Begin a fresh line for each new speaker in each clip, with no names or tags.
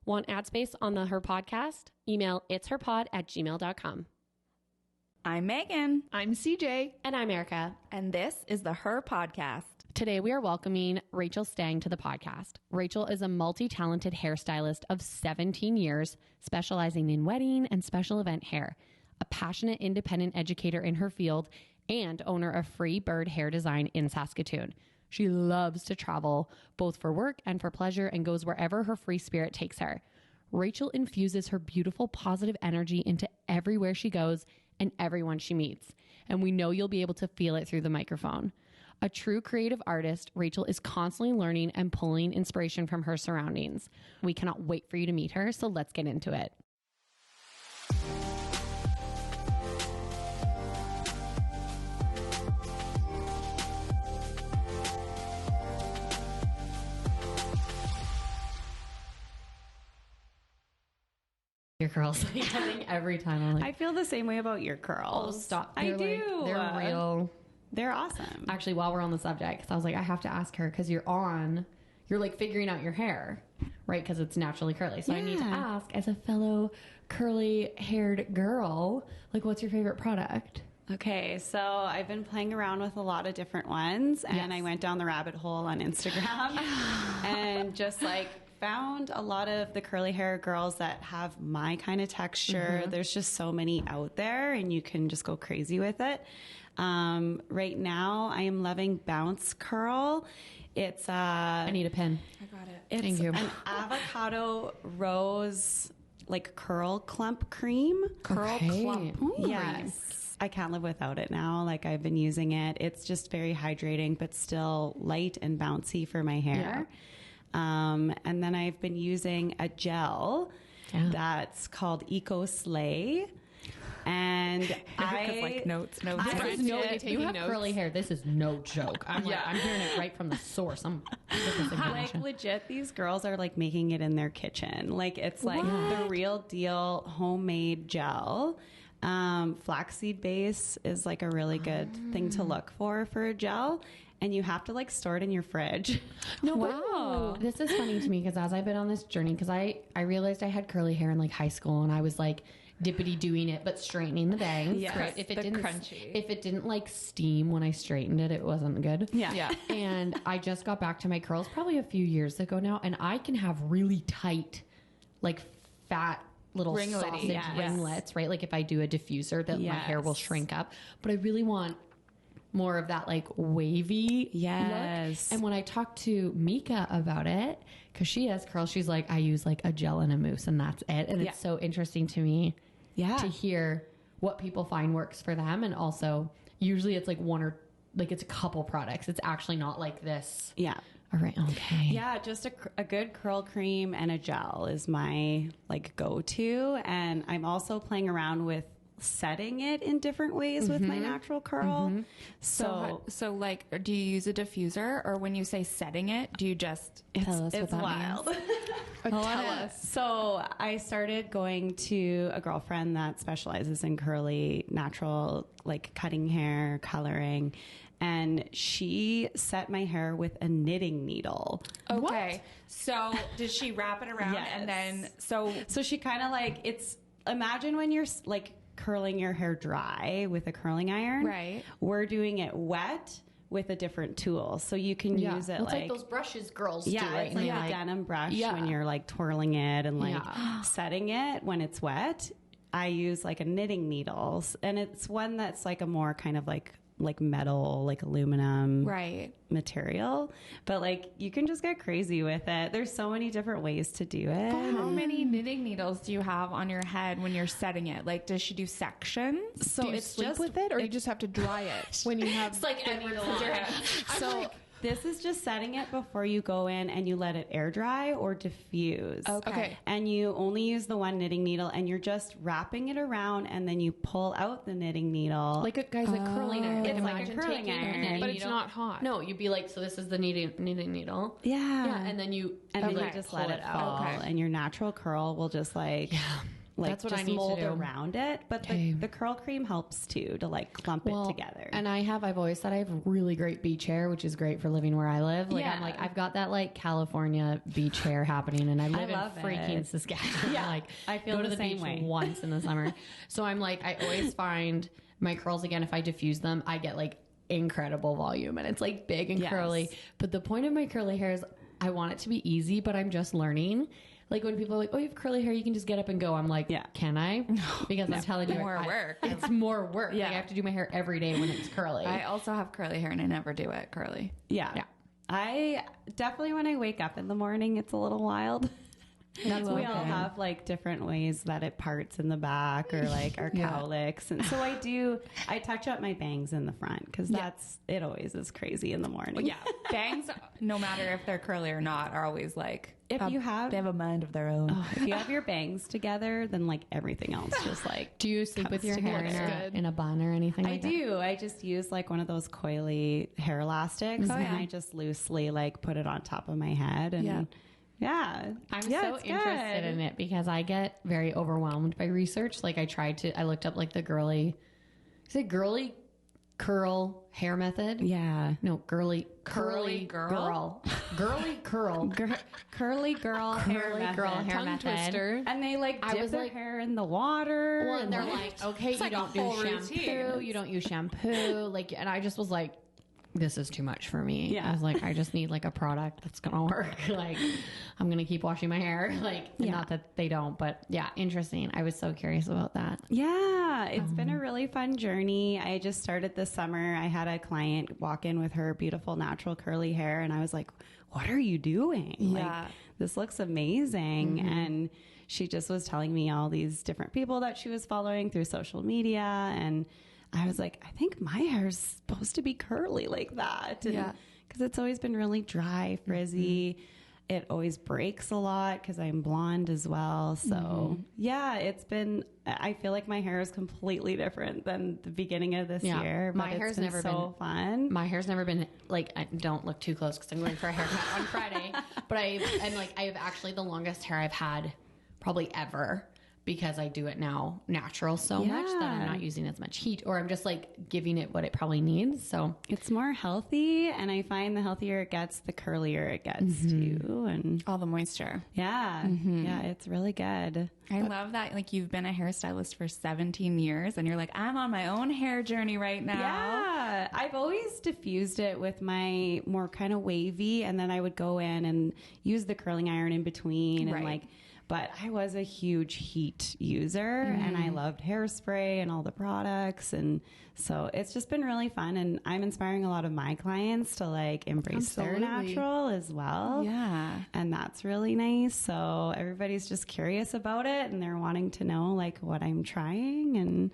Want ad space on the Her Podcast? Email itsherpod@gmail.com.
I'm Megan.
I'm CJ.
And I'm Erica.
And this is the Her Podcast.
Today we are welcoming Rachel Stange to the podcast. Rachel is a multi-talented hairstylist of 17 years, specializing in wedding and special event hair, a passionate independent educator in her field, and owner of Free Bird Hair Design in Saskatoon. She loves to travel, both for work and for pleasure, and goes wherever her free spirit takes her. Rachel infuses her beautiful, positive energy into everywhere she goes and everyone she meets. And we know you'll be able to feel it through the microphone. A true creative artist, Rachel is constantly learning and pulling inspiration from her surroundings. We cannot wait for you to meet her, so let's get into it. Your curls. I think every time I'm like,
I feel the same way about your curls.
oh, stop.
I
They're
do.
They're real.
They're awesome.
Actually, while we're on the subject, because I was like, I have to ask her because you're like figuring out your hair, right? Because it's naturally curly. So I need to ask, as a fellow curly haired girl, like, what's your favorite product?
Okay, so I've been playing around with a lot of different ones, and I went down the rabbit hole on Instagram and just like found a lot of the curly hair girls that have my kind of texture. There's just so many out there, and you can just go crazy with it. Right now, I am loving Bounce Curl. It's
I need a pen.
I got it.
It's
Thank you.
an avocado rose like curl clump cream.
Curl clump. Ooh.
Yes. I can't live without it now. Like, I've been using it. It's just very hydrating, but still light and bouncy for my hair. And then I've been using a gel that's called Eco Slay. And I
like notes.
You have curly hair. This is no joke. I'm hearing it right from the source.
like legit, these girls are like making it in their kitchen. Like, it's like the real deal homemade gel. Flaxseed base is like a really good thing to look for a gel, and you have to like store it in your fridge.
No, wow. This is funny to me because as I've been on this journey, because I realized I had curly hair in like high school, and I was like dippity doing it, but straightening the bangs.
Yes,
right? If it didn't
crunchy.
If it didn't like steam when I straightened it, it wasn't good.
Yeah.
And I just got back to my curls probably a few years ago now, and I can have really tight, like fat little sausage ringlets, right? Like if I do a diffuser, that my hair will shrink up. But I really want more of that like wavy look. And when I talked to Mika about it, because she has curls, she's like, I use like a gel and a mousse and that's it. And it's so interesting to me to hear what people find works for them. And also usually it's like one or like it's a couple products. It's actually not like this.
Yeah.
All right. Okay.
Yeah. Just a good curl cream and a gel is my like go-to. And I'm also playing around with setting it in different ways with my natural curl.
So like, do you use a diffuser, or when you say setting it, do you just
Tell us what
it's
that
wild.
tell us?
So I started going to a girlfriend that specializes in curly, natural, like cutting hair, coloring, and she set my hair with a knitting needle.
Okay. So did she wrap it around and then
So she kind of like, it's, imagine when you're like curling your hair dry with a curling iron.
Right.
We're doing it wet with a different tool. So you can use it
it's like those brushes girls do,
yeah,
right?
it's like a denim brush
Yeah.
when you're like twirling it and like setting it when it's wet. I use like a knitting needles, and it's one that's like a more kind of like metal, like aluminum material, but like you can just get crazy with it. There's so many different ways to do it.
How many knitting needles do you have on your head when you're setting it? Like, does she do sections?
So
do you
it's
sleep
just-
with it, or you just have to dry it when you have
It's like every line.
So this is just setting it before you go in, and you let it air dry or diffuse.
Okay.
And you only use the one knitting needle, and you're just wrapping it around, and then you pull out the knitting needle.
Like a guy's like curling iron.
It's like a
Imagine
curling
taking
iron.
a knitting
But it's
needle.
not hot.
No, you'd be like, so this is the knitting needle.
Yeah.
And then you
and then
like,
you just
pull
let it fall,
Okay.
and your natural curl will just like like
That's what
just
I need to
mold
do.
around it. But the curl cream helps too, to like clump it together.
And I've always said I have really great beach hair, which is great for living where I live. Like, I'm like, I've got that like California beach hair happening, and I live in freaking Saskatchewan.
Yeah,
Like,
I feel
go to
the
the
same
beach
way.
once in the summer. So I'm like, I always find my curls, again, if I diffuse them, I get like incredible volume, and it's like big and curly. But the point of my curly hair is I want it to be easy, but I'm just learning. Like when people are like, oh, you have curly hair, you can just get up and go. I'm like, can I? Because I'm telling you,
more work.
It's more work. Like I have to do my hair every day when it's curly.
I also have curly hair and I never do it curly.
Yeah. I definitely, when I wake up in the morning, it's a little wild. We all have like different ways that it parts in the back, or like our cowlicks. And so I touch up my bangs in the front, because it always is crazy in the morning.
Well, yeah. Bangs, no matter if they're curly or not, are always like,
they have
a mind of their own.
If you have your bangs together, then like everything else just like.
Do you sleep with your hair in a bun or anything like that?
I do. I just use like one of those coily hair elastics, and I just loosely like put it on top of my head, and
I'm so interested in it because I get very overwhelmed by research. Like I looked up like the girly curl hair method.
Yeah.
No, curly girl. Girly curl.
Curly girl hair method.
Tongue
method.
Twister.
And they like dip their hair in the water.
Well, and they're like, okay, you don't do shampoo. You don't use shampoo. Like, and I just was like, this is too much for me.
Yeah.
I was like, I just need like a product that's gonna work. Like, I'm gonna keep washing my hair. Like, not that they don't, but yeah, interesting. I was so curious about that.
Yeah, it's been a really fun journey. I just started this summer. I had a client walk in with her beautiful natural curly hair, and I was like, what are you doing?
Yeah.
Like, this looks amazing. And she just was telling me all these different people that she was following through social media, and I was like, I think my hair is supposed to be curly like that. And, because it's always been really dry, frizzy. It always breaks a lot because I'm blonde as well. So it's been, I feel like my hair is completely different than the beginning of this year.
My hair's never been
fun.
My hair's never been like, don't look too close because I'm going for a haircut on Friday. But I have actually the longest hair I've had probably ever, because I do it now natural so much that I'm not using as much heat, or I'm just like giving it what it probably needs. So
it's more healthy, and I find the healthier it gets, the curlier it gets too, and
all the moisture.
Yeah, it's really good.
I love that. Like, you've been a hairstylist for 17 years, and you're like, I'm on my own hair journey right now.
Yeah, I've always diffused it with my more kind of wavy, and then I would go in and use the curling iron in between, and like. But I was a huge heat user, and I loved hairspray and all the products. And so it's just been really fun. And I'm inspiring a lot of my clients to like embrace their natural as well.
Yeah.
And that's really nice. So everybody's just curious about it, and they're wanting to know like what I'm trying. And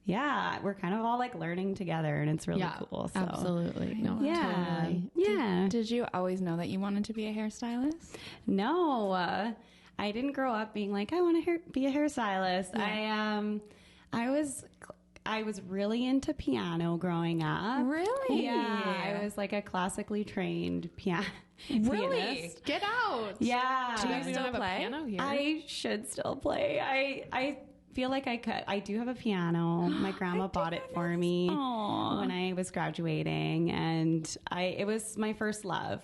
yeah, we're kind of all like learning together, and it's really cool. So.
Absolutely. No,
totally.
Did you always know that you wanted to be a hairstylist?
No. I didn't grow up being like, I want to be a hairstylist. Yeah. I was really into piano growing up.
Really?
Yeah. I was like a classically trained pianist.
Get out.
Yeah.
Do you still play?
Piano here?
I should still play. I feel like I could. I do have a piano. My grandma bought it for me when I was graduating, and it was my first love.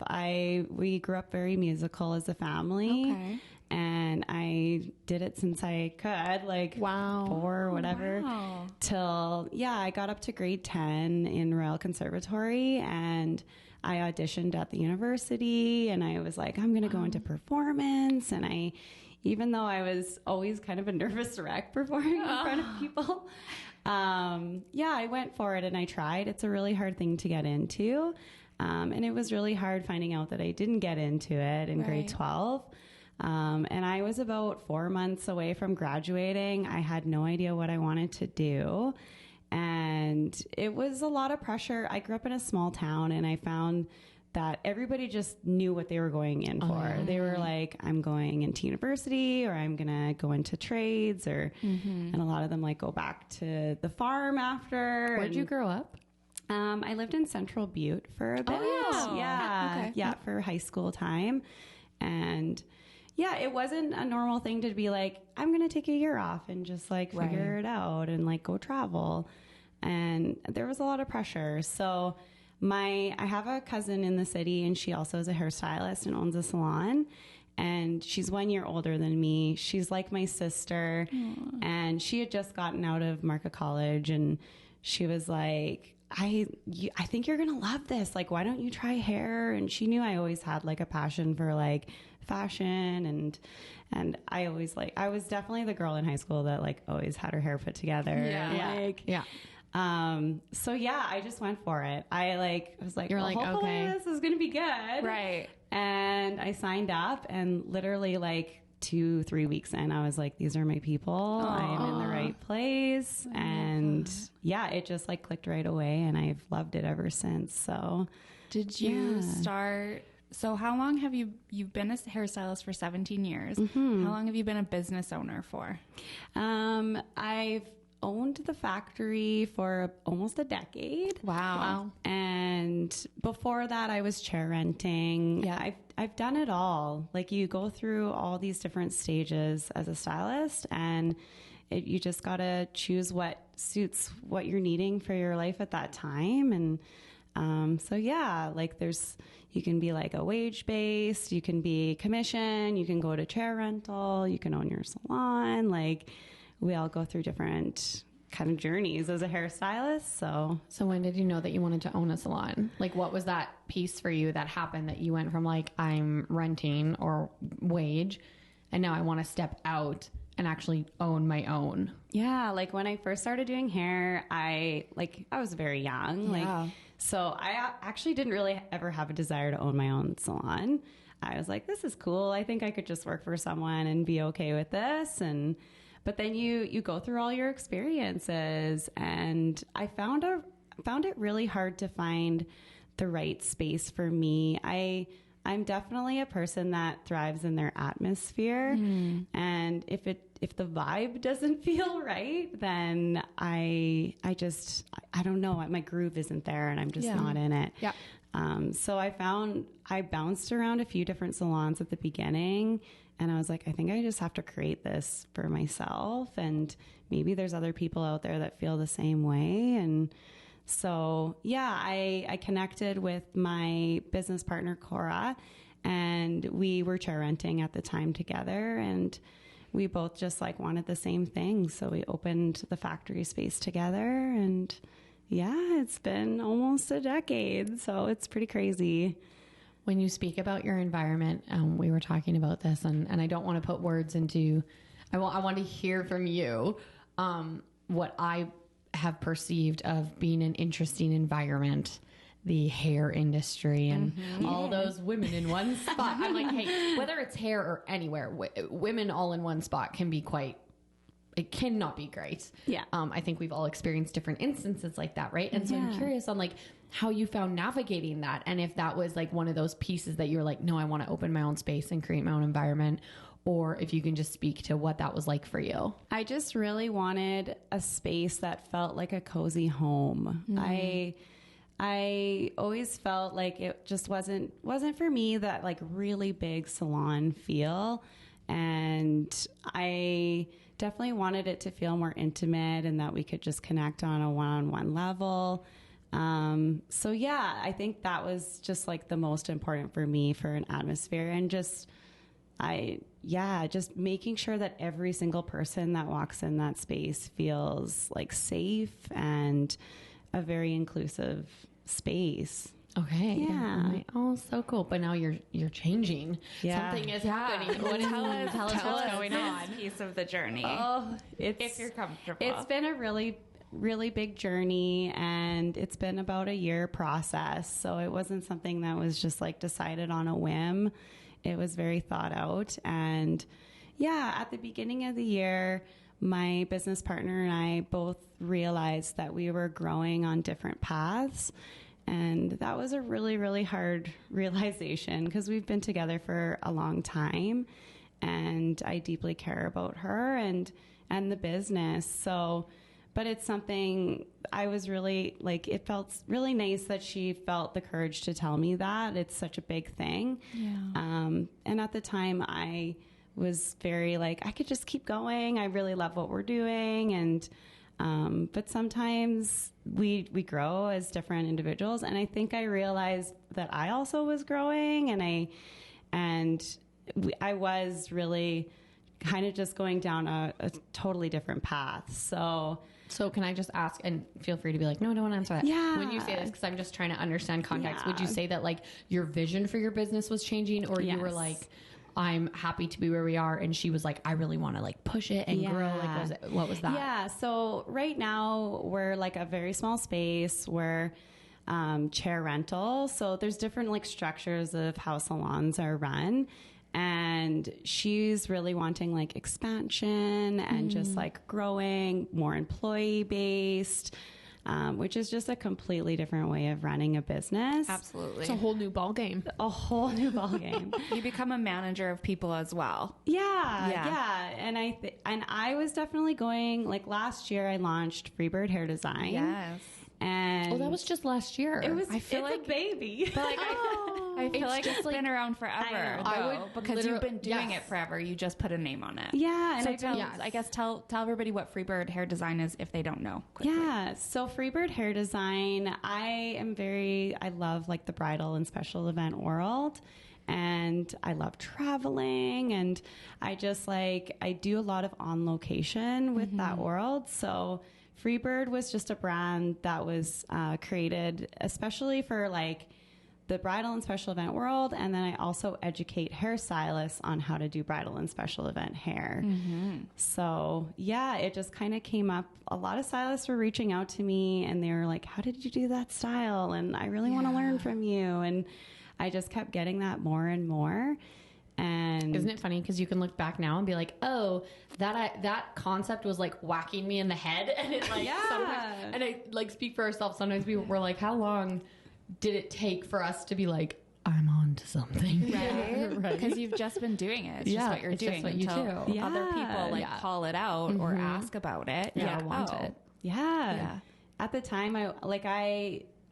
We grew up very musical as a family.
Okay.
And I did it since I could, like 4 or whatever, till, I got up to grade 10 in Royal Conservatory, and I auditioned at the university, and I was like, I'm going to go into performance. And even though I was always kind of a nervous wreck performing in front of people, I went for it and I tried. It's a really hard thing to get into. And it was really hard finding out that I didn't get into it in grade 12. And I was about 4 months away from graduating. I had no idea what I wanted to do. And it was a lot of pressure. I grew up in a small town, and I found that everybody just knew what they were going in for. They were like, I'm going into university, or I'm going to go into trades, or, and a lot of them like go back to the farm after.
Where'd you grow up?
I lived in Central Butte for a bit.
Oh,
yeah. Okay. Yeah, for high school time. And yeah, it wasn't a normal thing to be like, I'm going to take a year off and just like figure it out and like go travel. And there was a lot of pressure. So I have a cousin in the city, and she also is a hairstylist and owns a salon. And she's 1 year older than me. She's like my sister. Aww. And she had just gotten out of Marca College, and she was like, I think you're going to love this. Like, why don't you try hair? And she knew I always had like a passion for like fashion, and I always I was definitely the girl in high school that like always had her hair put together. So yeah, I just went for it. I was like,
you're like,
hopefully
okay,
this is going to be good.
Right.
And I signed up, and literally like 2-3 weeks in, I was like, these are my people. Aww. I am in the right place. And yeah, it just like clicked right away, and I've loved it ever since. So
did you start? So how long have you've been a hairstylist for 17 years?
Mm-hmm.
How long have you been a business owner for?
I've owned the factory for almost a decade.
Wow.
And before that, I was chair renting. Yeah, I've done it all. Like, you go through all these different stages as a stylist, and you just got to choose what suits what you're needing for your life at that time. And so yeah, like you can be like a wage based, you can be commission, you can go to chair rental, you can own your salon. Like, we all go through different kind of journeys as a hairstylist. So
when did you know that you wanted to own a salon? Like, what was that piece for you that happened that you went from like, I'm renting or wage, and now I want to step out and actually own my own?
Yeah, like when I first started doing hair, I was very young.
Yeah.
So I actually didn't really ever have a desire to own my own salon. I was like, this is cool. I think I could just work for someone and be okay with this. But then you go through all your experiences, and I found it really hard to find the right space for me. I'm definitely a person that thrives in their atmosphere. And if the vibe doesn't feel right, then I don't know, my groove isn't there, and I'm just not in it.
Yeah.
So I bounced around a few different salons at the beginning, and I was like, I think I just have to create this for myself, and maybe there's other people out there that feel the same way. And so, yeah, I connected with my business partner, Cora, and we were chair renting at the time together, and we both just like wanted the same thing. So we opened the factory space together, and yeah, it's been almost a decade. So it's pretty crazy.
When you speak about your environment, we were talking about this, and I don't want to put words into, I want to hear from you what I have perceived of being an interesting environment, the hair industry, and all those women in one spot. I'm like, hey, whether it's hair or anywhere, women all in one spot it cannot be great.
Yeah.
I think we've all experienced different instances like that, right? And so I'm curious on like how you found navigating that, and if that was like one of those pieces that you're like, no, I want to open my own space and create my own environment, or if you can just speak to what that was like for you.
I just really wanted a space that felt like a cozy home. I always felt like it just wasn't for me, that like really big salon feel. And I definitely wanted it to feel more intimate, and that we could just connect on a one-on-one level. So yeah, I think that was just like the most important for me for an atmosphere, and just making sure that every single person that walks in that space feels like safe and a very inclusive space.
Okay.
Yeah.
Oh, so cool. But now you're changing.
Yeah.
Something is happening. Tell us what's going on.
Piece of the journey.
Oh,
if you're comfortable.
It's been a really, really big journey, and it's been about a year process. So it wasn't something that was just like decided on a whim. It was very thought out. And yeah, at the beginning of the year, my business partner and I both realized that we were growing on different paths. And that was a really, really hard realization, because we've been together for a long time, and I deeply care about her and the business. So but it's something I was really like, it felt really nice that she felt the courage to tell me that. It's such a big thing. And at the time I was very like, I could just keep going. I really love what we're doing. And, but sometimes we grow as different individuals. And I think I realized that I also was growing, and I was really kind of just going down a totally different path. So
can I just ask, and feel free to be like, no, don't answer that.
Yeah.
When you say this, because I'm just trying to understand context,
Yeah.
would you say that like your vision for your business was changing, or you were like, I'm happy to be where we are, and she was like, I really want to like push it and grow? Like, what was that?
Yeah. So right now we're like a very small space. We're chair rental. So there's different like structures of how salons are run. And she's really wanting like expansion and just like growing, more employee based, which is just a completely different way of running a business.
Absolutely.
It's a whole new ball game.
A whole new ballgame.
You become a manager of people as well.
Yeah. And I was definitely going, like last year I launched Freebird Hair Design.
Yes.
And
that was just last year.
it was,
I feel
it's
like-
a baby.
But like, I feel like it's been around forever.
I
though,
would
because you've been doing
yes.
it forever. You just put a name on it.
Yeah. And
So I guess tell everybody what Freebird Hair Design is if they don't know. Quickly.
Yeah. So Freebird Hair Design, I love like the bridal and special event world. And I love traveling, and I just like, I do a lot of on location with that world. So Freebird was just a brand that was created especially for like the bridal and special event world. And then I also educate hairstylists on how to do bridal and special event hair. So yeah, it just kind of came up. A lot of stylists were reaching out to me, and they were like, how did you do that style? And I really want to learn from you. And I just kept getting that more and more. And
Isn't it funny? Because you can look back now and be like, oh, that concept was like whacking me in the head. And it like, sometimes, and I like speak for ourselves. Sometimes we were like, how long did it take for us to be like, I'm on to something?
Right? Because you've just been doing it. It's just what you're doing
what you
until
do.
other people like call it out or ask about it.
Yeah, want it.
Yeah. At the time,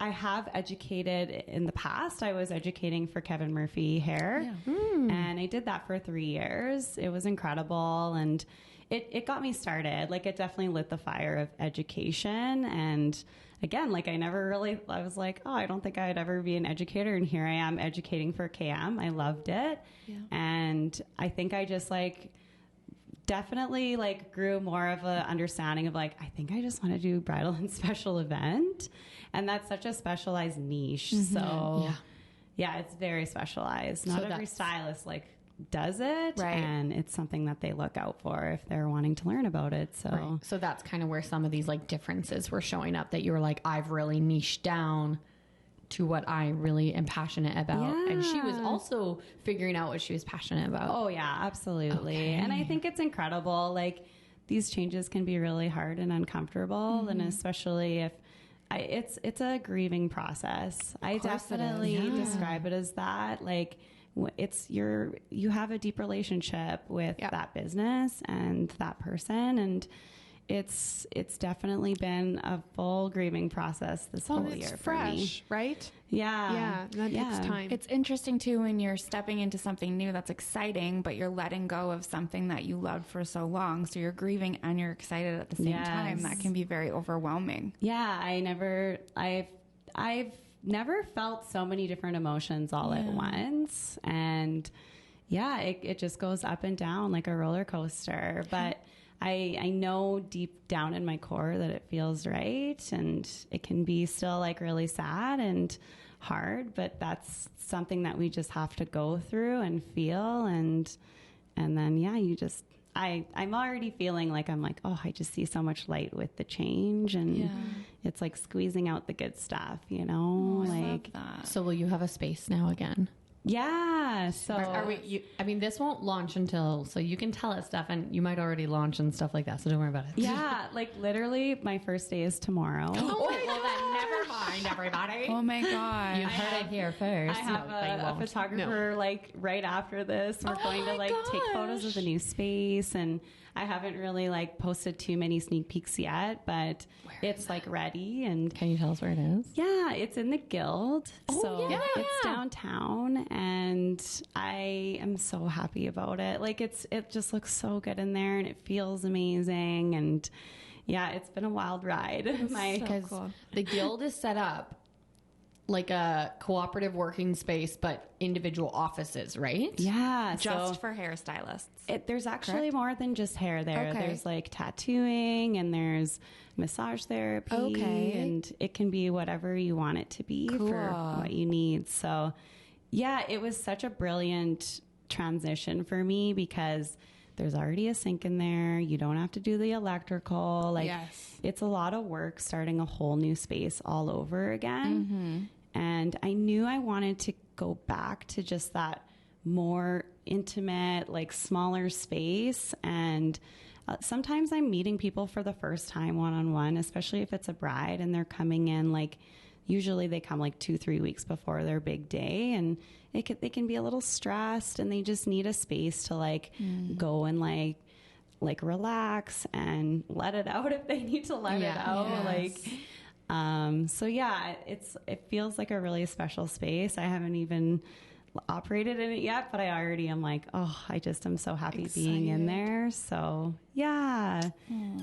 I have educated in the past. I was educating for Kevin Murphy Hair, and I did that for 3 years. It was incredible, and it got me started. Like, it definitely lit the fire of education. And again, like, I was like, oh, I don't think I'd ever be an educator, and here I am educating for KM. I loved it. And I think I just like definitely like grew more of a understanding of like, I think I just want to do bridal and special event. And that's such a specialized niche. So yeah, it's very specialized. Not every stylist like does it.
Right.
And it's something that they look out for if they're wanting to learn about it. So
So that's kind of where some of these like differences were showing up, that you were like, I've really niched down to what I really am passionate about. And she was also figuring out what she was passionate about.
oh yeah, absolutely. And I think it's incredible. Like, these changes can be really hard and uncomfortable. And especially if it's a grieving process. I definitely describe it as that. Like, you have a deep relationship with that business and that person, and it's definitely been a full grieving process this whole year for me.
Right?
Yeah.
That takes time.
It's interesting too when you're stepping into something new that's exciting, but you're letting go of something that you loved for so long. So you're grieving and you're excited at the same time. That can be very overwhelming.
Yeah, I've never felt so many different emotions all at once. And yeah, it just goes up and down like a roller coaster. But I know deep down in my core that it feels right, and it can be still like really sad and hard, but that's something that we just have to go through and feel. And then, I'm already feeling like I just see so much light with the change, and it's like squeezing out the good stuff, you know?
I love that.
So will you have a space now again?
Yeah. So
this won't launch until, so you can tell us stuff, and you might already launch and stuff like that. So don't worry about it.
yeah, like literally my first day is tomorrow.
Oh, well then never mind. remind everybody.
Oh my God.
You heard it here first.
I have a photographer like right after this. We're going to like take photos of the new space, and I haven't really like posted too many sneak peeks yet, but it's like ready. And
can you tell us where it is?
Yeah, it's in the Guild. It's downtown, and I am so happy about it. Like it just looks so good in there, and it feels amazing. And yeah, it's been a wild ride.
Because
cool.
the Guild is set up like a cooperative working space, but individual offices, right?
Yeah.
Just for hairstylists.
There's actually more than just hair there.
Okay.
There's like tattooing, and there's massage therapy, and it can be whatever you want it to be for what you need. So yeah, it was such a brilliant transition for me because there's already a sink in there. You don't have to do the electrical. Like it's a lot of work starting a whole new space all over again. Mm-hmm. And I knew I wanted to go back to just that more intimate, like smaller space. And sometimes I'm meeting people for the first time one-on-one, especially if it's a bride and they're coming in like, usually they come like 2-3 weeks before their big day, and they can be a little stressed, and they just need a space to like go and like relax and let it out if they need to let it out. So yeah, it feels like a really special space. I haven't even operated in it yet, but I already am like, I'm so happy being in there. So yeah.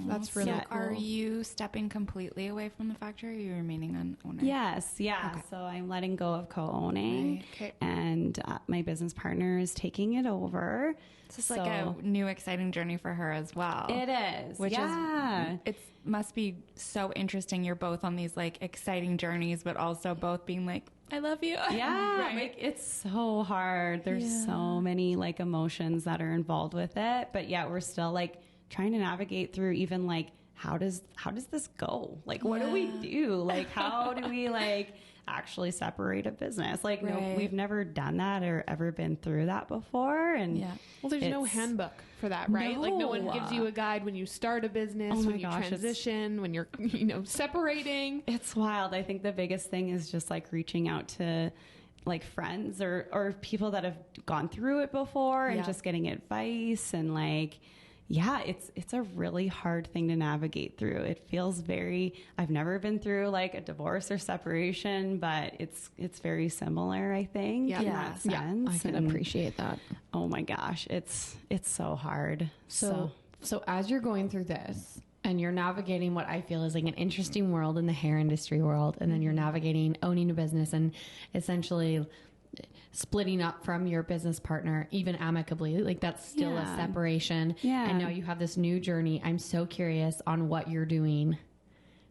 That's really cool. Are you stepping completely away from the factory, or are you remaining on owner?
Yes. Yeah. Okay. So I'm letting go of co-owning, and my business partner is taking it over.
It's like a new exciting journey for her as well.
It is.
Which it must be so interesting. You're both on these like exciting journeys, but also both being like, I love you.
Yeah. Right? Like it's so hard. There's so many like emotions that are involved with it, but yeah, we're still like trying to navigate through even like, how does this go? Like, what do we do? Like, how do we like actually separate a business? Like, no, we've never done that or ever been through that before. And
well, there's no handbook for that, right? Like no one gives you a guide when you start a business, when you transition, when you're, separating.
It's wild. I think the biggest thing is just like reaching out to like friends or people that have gone through it before and just getting advice and like, it's a really hard thing to navigate through. It feels I've never been through like a divorce or separation, but it's very similar, I think, in that sense.
I can appreciate that.
Oh my gosh, it's so hard.
So as you're going through this and you're navigating what I feel is like an interesting world in the hair industry world, and then you're navigating owning a business and essentially splitting up from your business partner, even amicably, like that's still a separation. Yeah. And now you have this new journey. I'm so curious on what you're doing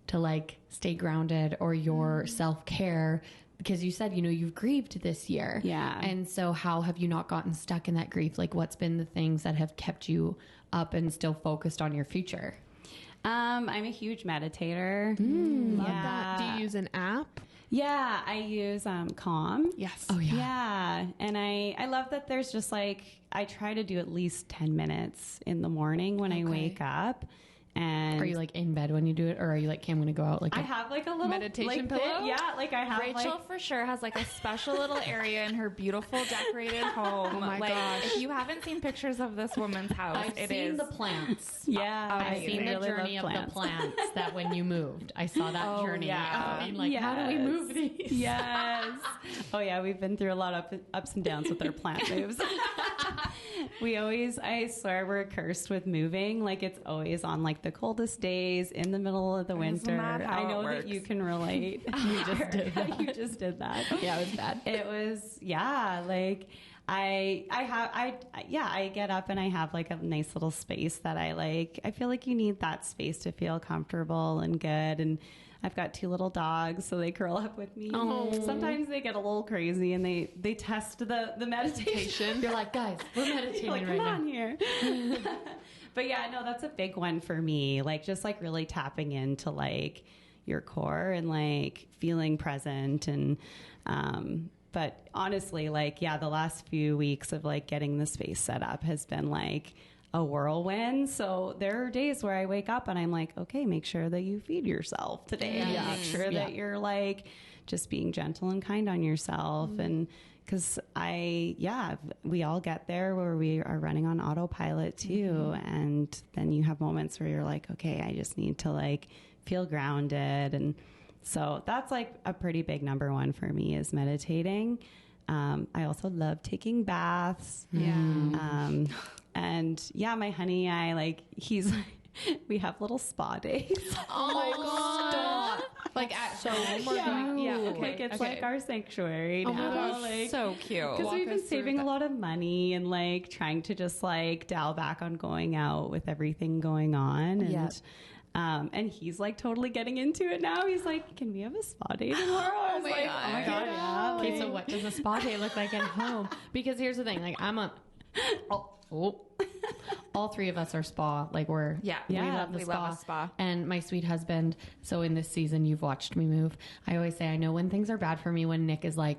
to like stay grounded or your self-care, because you said, you've grieved this year. Yeah. And so how have you not gotten stuck in that grief? Like what's been the things that have kept you up and still focused on your future?
I'm a huge meditator.
Love that. Do you use an app?
Yeah, I use Calm.
Yes.
Oh, yeah. Yeah. And I love that there's just like, I try to do at least 10 minutes in the morning when I wake up. And
are you like in bed when you do it, or are you like, okay, I'm going to go out? Like
I have like a little
meditation pillow.
Like I have.
Rachel for sure has like a special little area in her beautiful decorated home.
Oh my gosh!
If you haven't seen pictures of this woman's house,
I've seen the plants.
I've
seen the journey of the plants. That when you moved, I saw that journey.
Yeah.
I mean, how do we move these?
Yes. Oh yeah, we've been through a lot of ups and downs with our plant moves. I swear we're cursed with moving. Like it's always on like the coldest days in the middle of the winter. I know that you can relate. You just did that.
Yeah, it was bad.
It was, like I get up and I have like a nice little space that I like. I feel like you need that space to feel comfortable and good. And I've got 2 little dogs, so they curl up with me. Oh. Sometimes they get a little crazy and they test the meditation.
You're like, guys, we're meditating
like,
right
come
now.
on here. But yeah, no, that's a big one for me. Like just like really tapping into like your core and like feeling present. And but honestly, like the last few weeks of like getting the space set up has been like a whirlwind. So there are days where I wake up and I'm like, okay, make sure that you feed yourself today.
Yeah.
Make sure that you're like just being gentle and kind on yourself. And because we all get there where we are running on autopilot too. And then you have moments where you're like, okay, I just need to like feel grounded. And so that's like a pretty big number one for me is meditating. I also love taking baths. And my honey, we have little spa days.
Oh my god! Like at home or okay.
Like it's like our sanctuary.
Oh my
now.
gosh,
Like,
so cute.
because we've been saving a lot of money and like trying to just like dial back on going out with everything going on. And and he's like totally getting into it now. He's like, "Can we have a spa day tomorrow?" I was like, "Oh my god, yeah."
Okay, so what does a spa day look like at home? Because here's the thing, like all three of us are spa. Like we love the spa.
Love a spa.
And my sweet husband. So in this season, you've watched me move. I always say I know when things are bad for me. When Nick is like,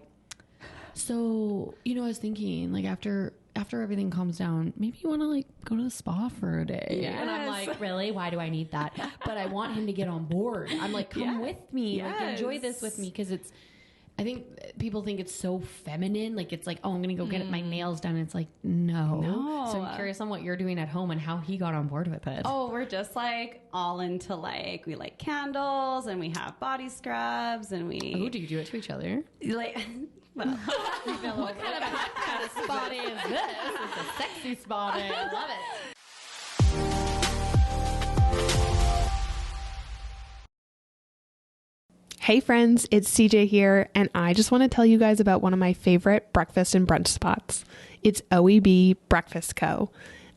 so I was thinking like after everything calms down, maybe you want to like go to the spa for a day.
Yes.
And I'm like, really? Why do I need that? But I want him to get on board. I'm like, come with me. Like enjoy this with me. Because I think people think it's so feminine. Like it's like, oh, I'm going to go get my nails done. It's like, no. So I'm curious on what you're doing at home and how he got on board with it.
Oh, we're just like all into like, we like candles and we have body scrubs and we...
Oh, do you do it to each other?
Like... Well,
what kind of spa day is this? It's a sexy spa day. I love it.
Hey friends, it's CJ here, and I just want to tell you guys about one of my favorite breakfast and brunch spots. It's OEB Breakfast Co.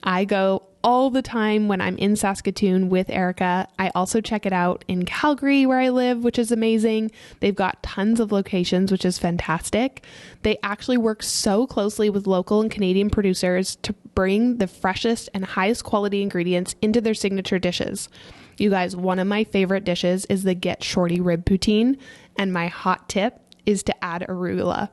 I go all the time when I'm in Saskatoon with Erica. I also check it out in Calgary where I live, which is amazing. They've got tons of locations, which is fantastic. They actually work so closely with local and Canadian producers to bring the freshest and highest quality ingredients into their signature dishes. You guys, one of my favorite dishes is the Get Shorty Rib Poutine, and my hot tip is to add arugula.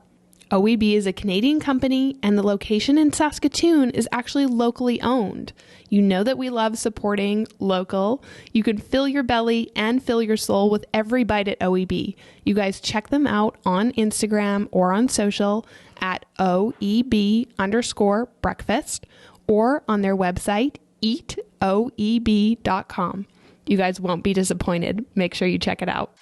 OEB is a Canadian company, and the location in Saskatoon is actually locally owned. You know that we love supporting local. You can fill your belly and fill your soul with every bite at OEB. You guys check them out on Instagram or on social at OEB_breakfast or on their website, eatoeb.com. You guys won't be disappointed. Make sure you check it out.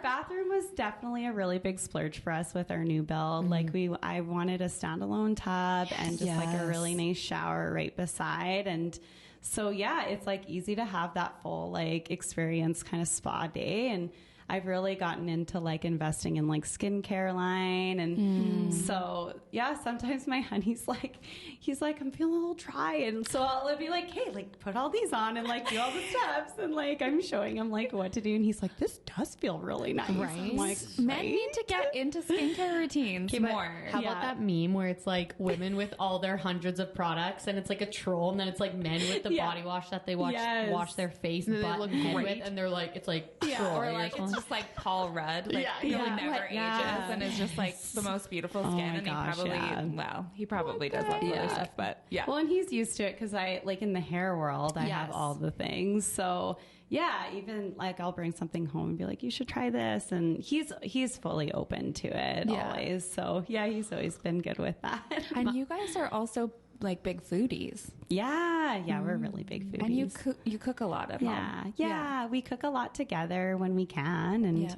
Bathroom was definitely a really big splurge for us with our new build. Like I wanted a standalone tub and just like a really nice shower right beside. And so, it's like easy to have that full like experience kind of spa day. And I've really gotten into like investing in like skincare line. And so, sometimes my honey's like, he's like, I'm feeling a little dry. And so I'll be like, hey, like put all these on and like do all the steps. And like, I'm showing him like what to do. And he's like, this does feel really nice.
Right.
I'm like,
Men need to get into skincare routines more.
How about that meme where it's like women with all their hundreds of products and it's like a troll, and then it's like men with the body wash that they wash their face, butt, and head with, and they're like, it's like troll.
Or like it's just like Paul Rudd, like he never ages and is just like the most beautiful skin. And he probably does love other stuff, but
well, and he's used to it because I like in the hair world, I have all the things. So even like I'll bring something home and be like, you should try this, and he's fully open to it always. So he's always been good with that.
And you guys are also like big foodies.
We're really big foodies.
And you cook a lot at home.
We cook a lot together when we can,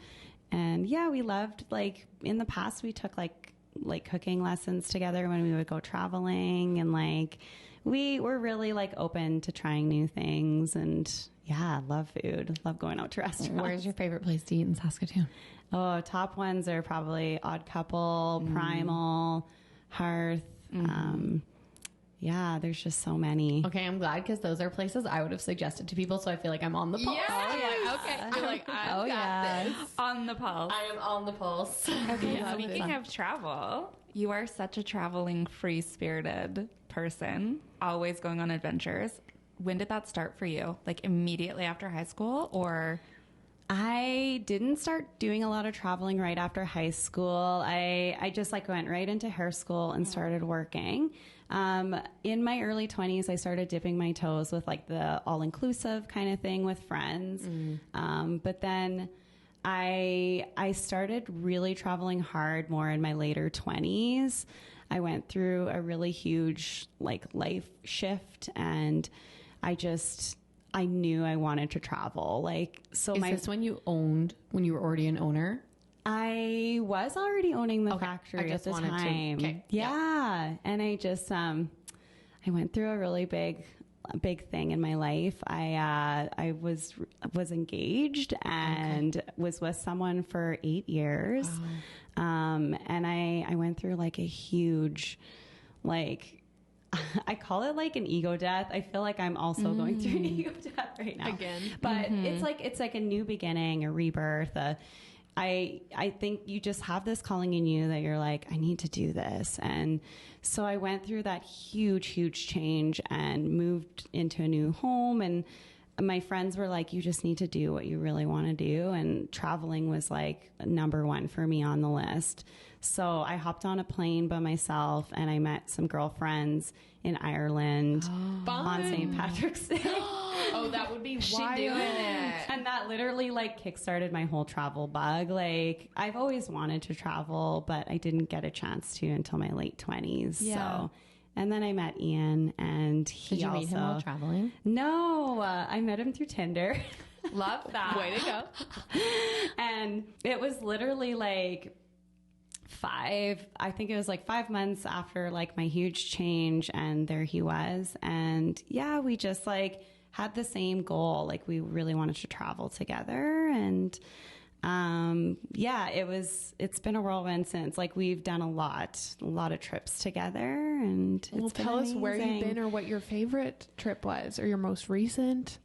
and we loved like in the past we took like cooking lessons together when we would go traveling, and like we were really like open to trying new things, and love food, love going out to restaurants.
Where's your favorite place to eat in Saskatoon?
Oh, top ones are probably Odd Couple, Primal, Hearth. There's just so many.
Okay, I'm glad, because those are places I would have suggested to people, so I feel like I'm on the pulse.
Okay. You're like, I've got this. On the pulse.
I am on the pulse.
Okay, speaking of travel, you are such a traveling, free-spirited person, always going on adventures. When did that start for you? Like immediately after high school, or...
I didn't start doing a lot of traveling right after high school. I just like went right into hair school and started working. In my early 20s, I started dipping my toes with like the all-inclusive kind of thing with friends. But then I started really traveling hard more in my later 20s. I went through a really huge like life shift, and I knew I wanted to travel. Like, so
Is this when you were already an owner?
I was already owning the factory at the time. Yeah. And I just, I went through a really big thing in my life. I was engaged and was with someone for 8 years. Wow. And I went through like a huge, like, I call it like an ego death. I feel like I'm also going through an ego death right now.
Again.
But it's like a new beginning, a rebirth. I think you just have this calling in you that you're like, I need to do this. And so I went through that huge change and moved into a new home, and my friends were like, you just need to do what you really want to do. And traveling was like number one for me on the list. So I hopped on a plane by myself, and I met some girlfriends in Ireland on St. Patrick's Day.
Oh, that would be wild.
Doing it.
And that literally like kickstarted my whole travel bug. Like, I've always wanted to travel, but I didn't get a chance to until my late 20s.
Yeah.
So, and then I met Ian, and he
Did you
also
meet him while traveling?
No, I met him through Tinder.
Love that.
Way to go.
And it was literally like I think it was like 5 months after like my huge change, and there he was. And yeah, we just like had the same goal. Like, we really wanted to travel together. And yeah, it's been a whirlwind since. Like, we've done a lot of trips together, and
Well, tell us where you've been or what your favorite trip was, or your most recent.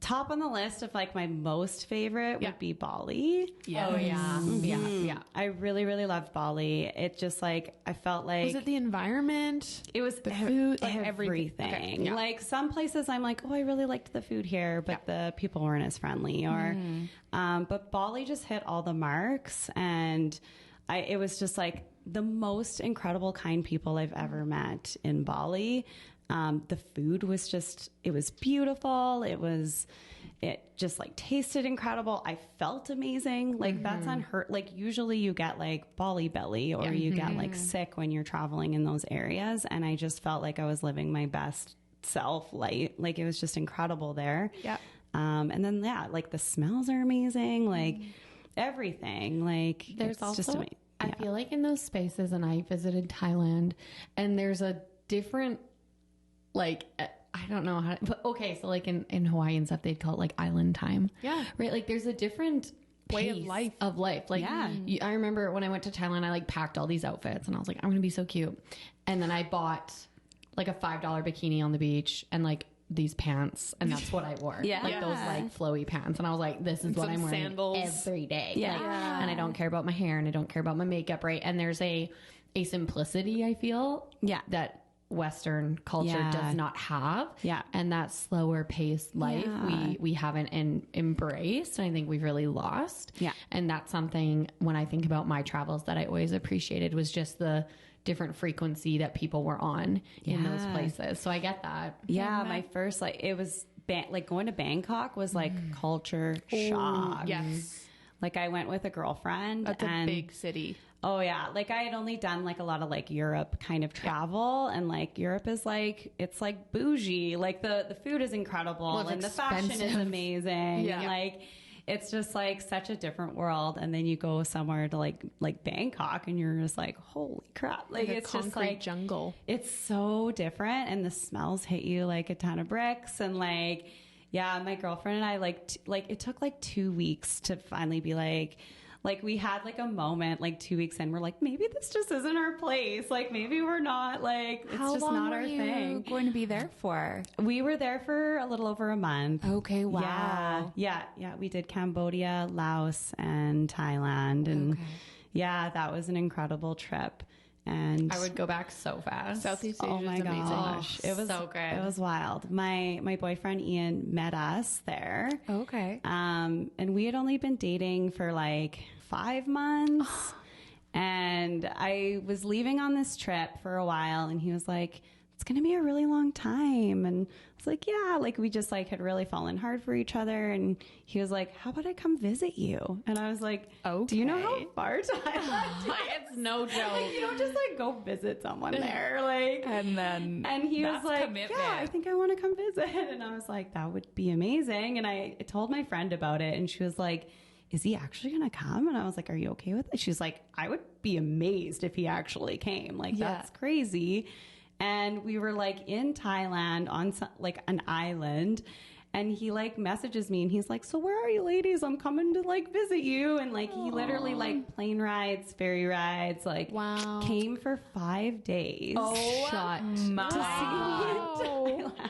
Top on the list of like my most favorite would be Bali.
Yeah. Oh yeah. Yeah.
I really loved Bali. It just like, I felt like,
Was it the environment?
it was
the food, like
everything.
Okay, yeah.
Like, some places I'm like, oh, I really liked the food here, but the people weren't as friendly. Or, but Bali just hit all the marks, and it was just like the most incredible, kind people I've ever met in Bali. The food was just, it was beautiful. It just like tasted incredible. I felt amazing. Like, that's unheard. Like, usually you get like Bali belly, or you get like sick when you're traveling in those areas. And I just felt like I was living my best self. Like it was just incredible there.
Yeah.
And then, like, the smells are amazing. Like, everything. Like,
There's
it's
also,
just amazing.
I feel like in those spaces, and I visited Thailand, and there's a different, like, I don't know how to, but okay, so like in Hawaii and stuff, they'd call it like island time.
Yeah.
Right? Like, there's a different
Way of
pace
life.
Like, I remember when I went to Thailand, I like packed all these outfits, and I was like, I'm going to be so cute. And then I bought like a $5 bikini on the beach, and like these pants, and that's what I wore. Like those like flowy pants. And I was like, this is what I'm wearing
sandals.
every day.
Yeah.
Like, and I don't care about my hair, and I don't care about my makeup, right? And there's a simplicity, I feel, that Western culture does not have.
Yeah.
And that slower paced life we haven't embraced, and I think we've really lost.
Yeah.
And that's something, when I think about my travels, that I always appreciated, was just the different frequency that people were on in those places. So I get that.
Yeah, my first, like, it was like going to Bangkok was like culture shock.
Yes.
Like, I went with a girlfriend.
That's
and
a big city.
Oh yeah, like, I had only done like a lot of like Europe kind of travel, and like Europe is like, it's like bougie. Like, the food is incredible,
it's
and the fashion is
expensive.
amazing.
Yeah.
And like, it's just like such a different world. And then you go somewhere to like Bangkok, and you're just like, holy crap! Like,
A
it's just
concrete
like
jungle.
It's so different, and the smells hit you like a ton of bricks. And like, yeah, my girlfriend and I like it took like 2 weeks to finally be like we had like a moment like 2 weeks in, we're like, maybe this just isn't our place. Like, maybe we're not, like, it's
How
just
long
not
were
our
you
thing.
going to be there for?
We were there for a little over a month.
Okay, wow.
Yeah. We did Cambodia, Laos, and Thailand. And yeah, that was an incredible trip. And
I would go back so fast.
Southeast Asia
oh my
is amazing.
gosh, it was
so good.
It was wild. My boyfriend Ian met us there.
Okay.
And we had only been dating for like 5 months. And I was leaving on this trip for a while, and he was like, it's going to be a really long time. And I was like, yeah, like we just like had really fallen hard for each other. And he was like, how about I come visit you? And I was like, do you know how far Thailand is?
It's no joke.
Like, you don't just like go visit someone there. Like,
And
he was like,
commitment.
yeah, I think I want to come visit. And I was like, that would be amazing. And I told my friend about it, and she was like, is he actually going to come? And I was like, are you okay with it? She's like, I would be amazed if he actually came. Like, that's crazy. And we were like in Thailand on like an island, and he like messages me, and he's like, so where are you ladies? I'm coming to like visit you. And like, he literally like plane rides, ferry rides, like came for 5 days.
Shut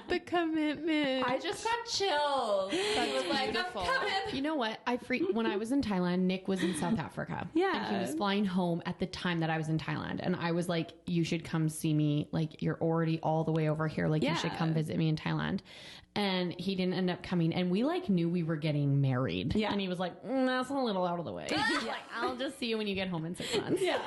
The commitment.
I just got chills. He was like, I'm coming.
You know what? When I was in Thailand, Nick was in South Africa.
Yeah.
And he was flying home at the time that I was in Thailand. And I was like, you should come see me. Like, you're already all the way over here. Like, you should come visit me in Thailand. And he didn't end up coming. And we like knew we were getting married.
Yeah.
And he was like, that's a little out of the way. He's like, I'll just see you when you get home in 6 months.
Yeah.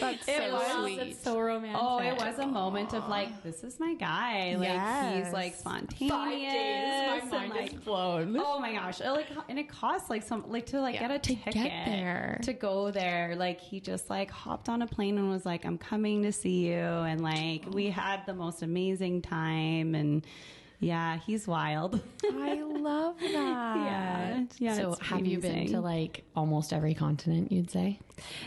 That's so sweet.
It's so romantic.
Oh, it was a moment of like, this is my guy. Like, he's like spontaneous.
5 days. My mind
like,
is blown.
Oh my gosh. And it costs like to like get a ticket
there.
to go there. Like, he just like hopped on a plane and was like, I'm coming to see you. And like, we had the most amazing time. And yeah, he's wild.
I love that.
Yeah.
So
it's
have you been
amazing.
to like almost every continent, you'd say?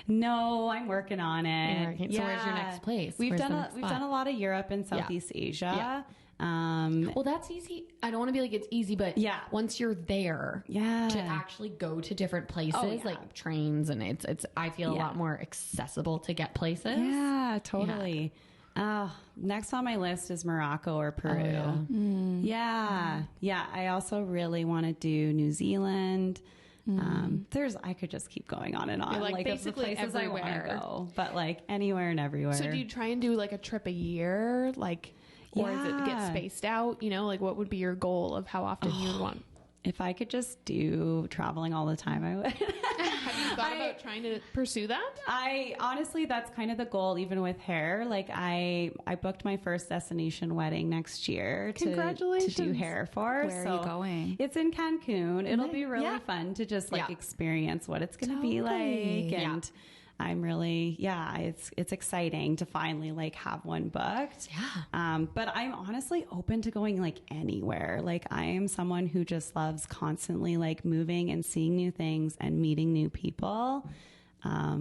No, I'm working on it.
You're working- so where's your next place?
We've
Where's
done
the next
we've
spot?
done a lot of Europe and Southeast Asia.
Well, that's easy. I don't want to be like it's easy, but once you're there, to actually go to different places, like trains, and it's I feel a lot more accessible to get places.
Yeah, totally. Next on my list is Morocco or Peru. Yeah. I also really want to do New Zealand. I could just keep going on and on.
You're like basically
the places
everywhere.
I want to go, but like anywhere and everywhere.
So do you try and do like a trip a year? Like, or is it get spaced out? You know, like what would be your goal of how often you would want?
If I could just do traveling all the time, I would.
Have you thought about trying to pursue that?
I honestly, that's kind of the goal, even with hair. Like I booked my first destination wedding next year to do hair for.
Where are you going?
It's in Cancun. It'll be really fun to just like experience what it's going to be like. And I'm really, it's exciting to finally like have one booked. Yeah. But I'm honestly open to going like anywhere. Like I am someone who just loves constantly like moving and seeing new things and meeting new people.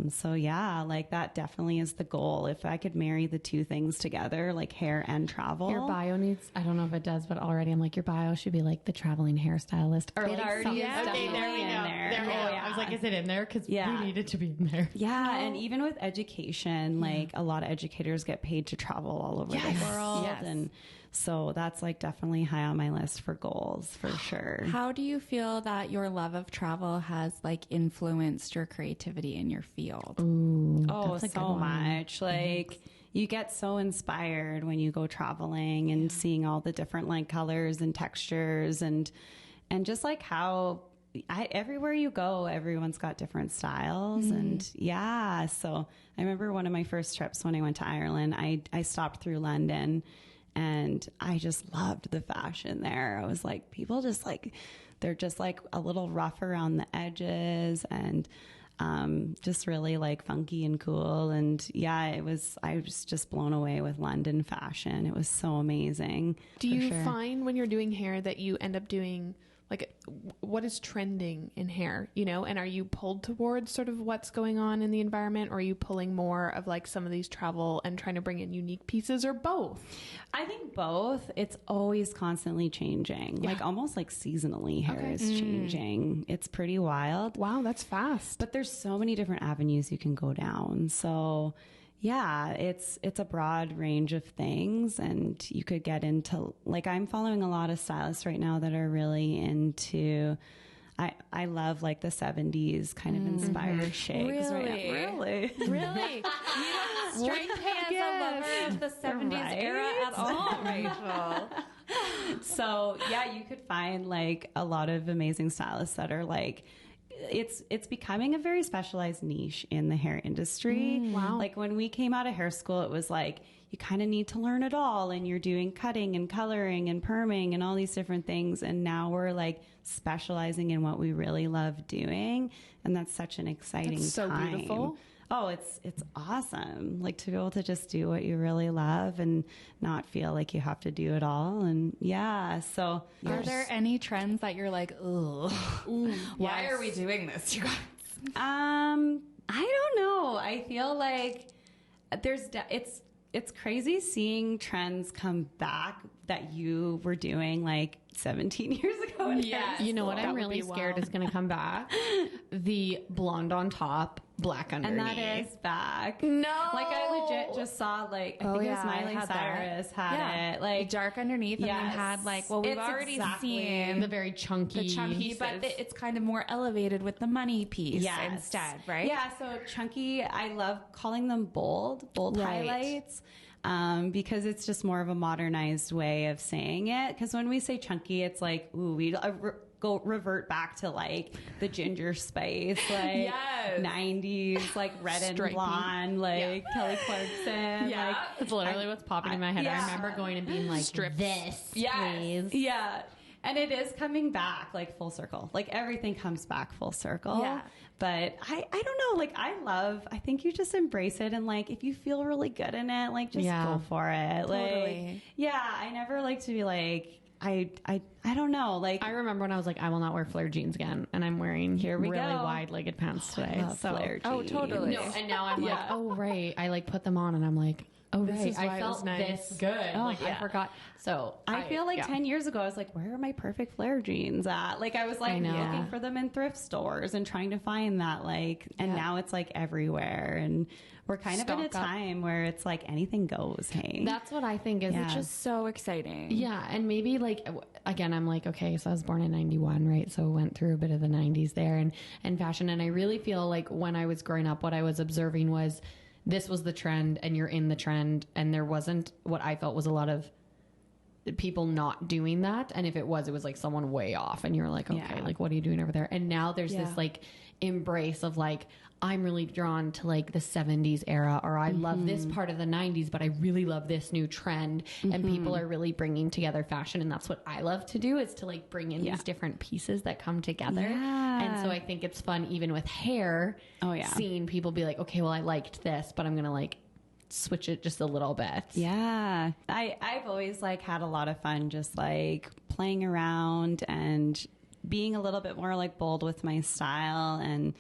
So yeah, like that definitely is the goal. If I could marry the two things together, like hair and travel.
Your bio needs, I don't know if it does, but already I'm like, your bio should be like the traveling hairstylist. Or
It
like
already is
okay, there we go.
definitely in there.
There we go.
Oh, yeah.
I was like, is it in there? Because we need it to be in there.
Yeah, and even with education, like a lot of educators get paid to travel all over the world. And so that's like definitely high on my list for goals for sure.
How do you feel that your love of travel has like influenced your creativity in your field?
Oh, so much. Like you get so inspired when you go traveling and seeing all the different like colors and textures and just like how everywhere you go, everyone's got different styles. And so I remember one of my first trips when I went to Ireland, I stopped through London and I just loved the fashion there. I was like, people just like, they're just like a little rough around the edges and just really like funky and cool. And I was just blown away with London fashion. It was so amazing.
Do you find when you're doing hair that you end up doing like what is trending in hair, you know, and are you pulled towards sort of what's going on in the environment, or are you pulling more of like some of these travel and trying to bring in unique pieces, or both?
I think both. It's always constantly changing, like almost like seasonally hair is changing. It's pretty wild.
Wow, that's fast.
But there's so many different avenues you can go down. So yeah, it's a broad range of things, and you could get into, like, I'm following a lot of stylists right now that are really into I love like the 70s kind of inspired shakes.
Really?
Really?
Really? You don't strike me as a lover of the 70s era at all, Rachel.
So yeah, you could find like a lot of amazing stylists that are like, it's becoming a very specialized niche in the hair industry.
Wow.
Like when we came out of hair school, it was like, you kind of need to learn it all, and you're doing cutting and coloring and perming and all these different things. And now we're like specializing in what we really love doing. And that's such an exciting
That's so
time.
beautiful.
Oh, it's awesome. Like to be able to just do what you really love and not feel like you have to do it all. And yeah, so
Are there any trends that you're like, ugh, why are we doing this, you guys?
I don't know. I feel like it's crazy seeing trends come back that you were doing like 17 years ago.
Yes.
You know what
That
I'm
would
really
be
scared
wild.
is going to come back? The blonde on top, black underneath.
And that is back.
No.
Like I legit just saw like, I think it was Miley Cyrus had it. Like
dark underneath and then
Yes.
had like, well, we've
It's
already
exactly
seen
the very chunky.
the chunky, but it's kind of more elevated with the money piece instead, right?
Yeah, so chunky, I love calling them bold
Right.
highlights. Because it's just more of a modernized way of saying it. Because when we say chunky, it's like, ooh, we go revert back to like the ginger spice, like
Yes.
90s, like red and
Stripey.
blonde, like Kelly Clarkson.
Yeah.
Like,
It's literally what's popping in my head.
yeah.
I remember going and being like, this, please.
yeah. And it is coming back like full circle. Like everything comes back full circle.
Yeah.
But I don't know. Like I think you just embrace it. And like, if you feel really good in it, like just
Yeah.
go for it.
Totally.
Like, yeah. I never like to be like, I don't know. Like
I remember when I was like, I will not wear flare jeans again. And I'm wearing
we
really
go.
wide-legged pants today.
love
So,
flare
Oh,
jeans.
totally.
no, and now I'm like,
Yeah.
oh, right. I like put them on and I'm like, oh,
This
right.
is why
I
it
felt
was nice.
this good. Like I
yeah.
forgot. So
I feel like
yeah.
10 years ago, I was like, where are my perfect flare jeans at? Like, I was
I
like
know.
looking for them in thrift stores and trying to find that, like, and now it's like everywhere. And we're kind of in a
Stock up.
time where it's like anything goes, hey?
That's what I think is
Yeah.
Which is so exciting.
Yeah, and maybe like again, I'm like, okay, so I was born in '91, right? So went through a bit of the '90s there and fashion, and I really feel like when I was growing up, what I was observing was this was the trend, and you're in the trend, and there wasn't what I felt was a lot of people not doing that, and if it was like someone way off, and you're like, okay,
Yeah.
like what are you doing over there? And now there's
Yeah.
this like embrace of like, I'm really drawn to like the 70s era, or I love this part of the 90s, but I really love this new trend. And people are really bringing together fashion. And that's what I love to do, is to like bring in these different pieces that come together.
Yeah.
And so I think it's fun, even with hair,
Oh, yeah.
seeing people be like, okay, well, I liked this, but I'm going to like switch it just a little bit.
Yeah. I've always like had a lot of fun just like playing around and being a little bit more like bold with my style. And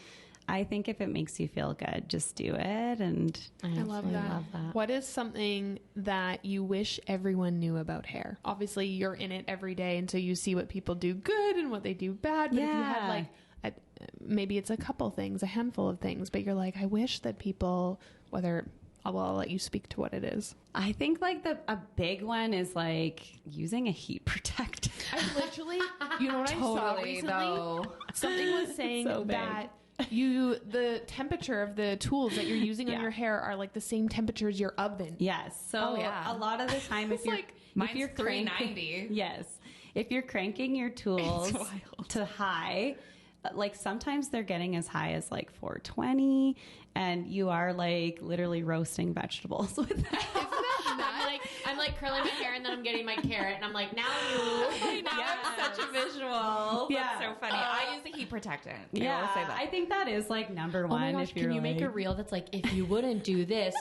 I think if it makes you feel good, just do it. And
I love
absolutely
that. What is something that you wish everyone knew about hair? Obviously, you're in it every day, and so you see what people do good and what they do bad. But if you had
Yeah.
like, maybe it's a couple things, a handful of things, but you're like, I wish that people, whether, well, I'll let you speak to what it is.
I think like a big one is like using a heat protector.
I literally, you know what I saw
Totally,
recently?
though.
Something was saying
So big.
that the temperature of the tools that you're using on
Yeah.
your hair are like the same temperature as your oven.
Yes. So
Oh, yeah.
a lot of the time, if you're
like,
mine's
if you're
390.
yes, if you're cranking your tools
wild.
to high, like sometimes they're getting as high as like 420, and you are like literally roasting vegetables with that.
I'm like curling my hair, and then I'm getting my carrot, and I'm like, now you.
Now I'm such a visual.
Yeah.
That's so funny. I use a heat protectant.
Yeah,
I will say that.
I think that is like number
Oh
one.
my gosh,
if you're
can you make a
like-
reel that's like, if you wouldn't do this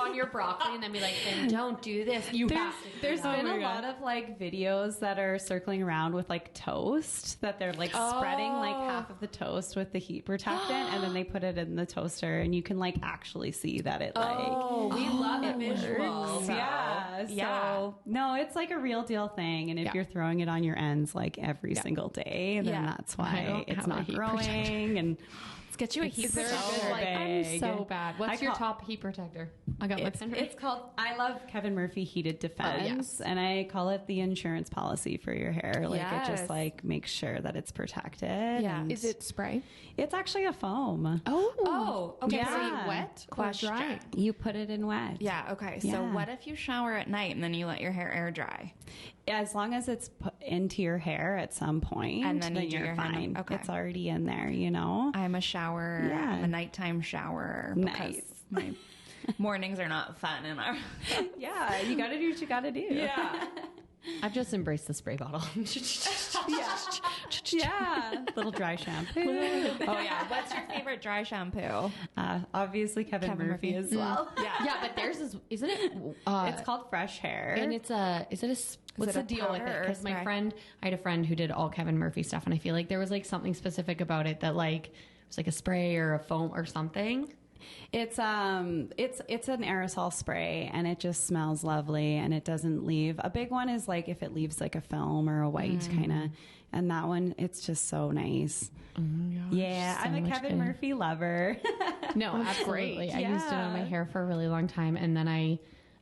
on your broccoli, and then be like, then don't do this. You have to do
There's
that.
been a lot of like videos that are circling around with like toast, that they're like spreading like half of the toast with the heat protectant, and then they put it in the toaster, and you can like actually see that it like
Oh, we love a visual.
yeah. So no, it's like a real deal thing, and if
Yeah.
you're throwing it on your ends like every single day, then
Yeah.
that's
I
why
don't
it's
have a
not
heat
growing. And
Let's get you a heat
Is there a
protector.
good, like-
I'm
big.
so bad. What's
I
your
call-
top heat protector? I got my pen ready.
It's called, I love Kevin Murphy Heated Defense, and I call it the insurance policy for your hair. Like it just like makes sure that it's protected.
Yeah.
And
Is it spray?
it's actually a foam.
Oh, okay.
Yeah.
So you
Wet
Question.
or dry?
You put it in wet.
Yeah, okay. So
Yeah.
what if you shower at night and then you let your hair air dry?
As long as it's put into your hair at some point,
And then you do
you're
your hair.
fine.
Okay.
It's already in there, you know?
I'm a shower.
Yeah.
I'm a nighttime shower.
Nice.
Because my mornings are not fun in our.
Yeah, you got to do what you got to do.
Yeah.
I've just embraced the spray bottle.
Yeah. Little dry shampoo.
Oh yeah. What's your favorite dry shampoo?
Obviously, Kevin Murphy as well.
Yeah, but theirs is, isn't it?
It's called Fresh Hair.
And it's a, is it a, what's
it
the
a
deal with
powder
it?
or
Because my
spray?
friend, I had a friend who did all Kevin Murphy stuff, and I feel like there was like something specific about it that like, it was like a spray or a foam or something.
It's an aerosol spray, and it just smells lovely, and it doesn't leave. A big one is like if it leaves like a film or a white kind of, and that one, it's just so nice. Yeah, I'm a
much
Kevin
good.
Murphy lover.
No, absolutely. I used it on my
Yeah.
hair for a really long time, and then I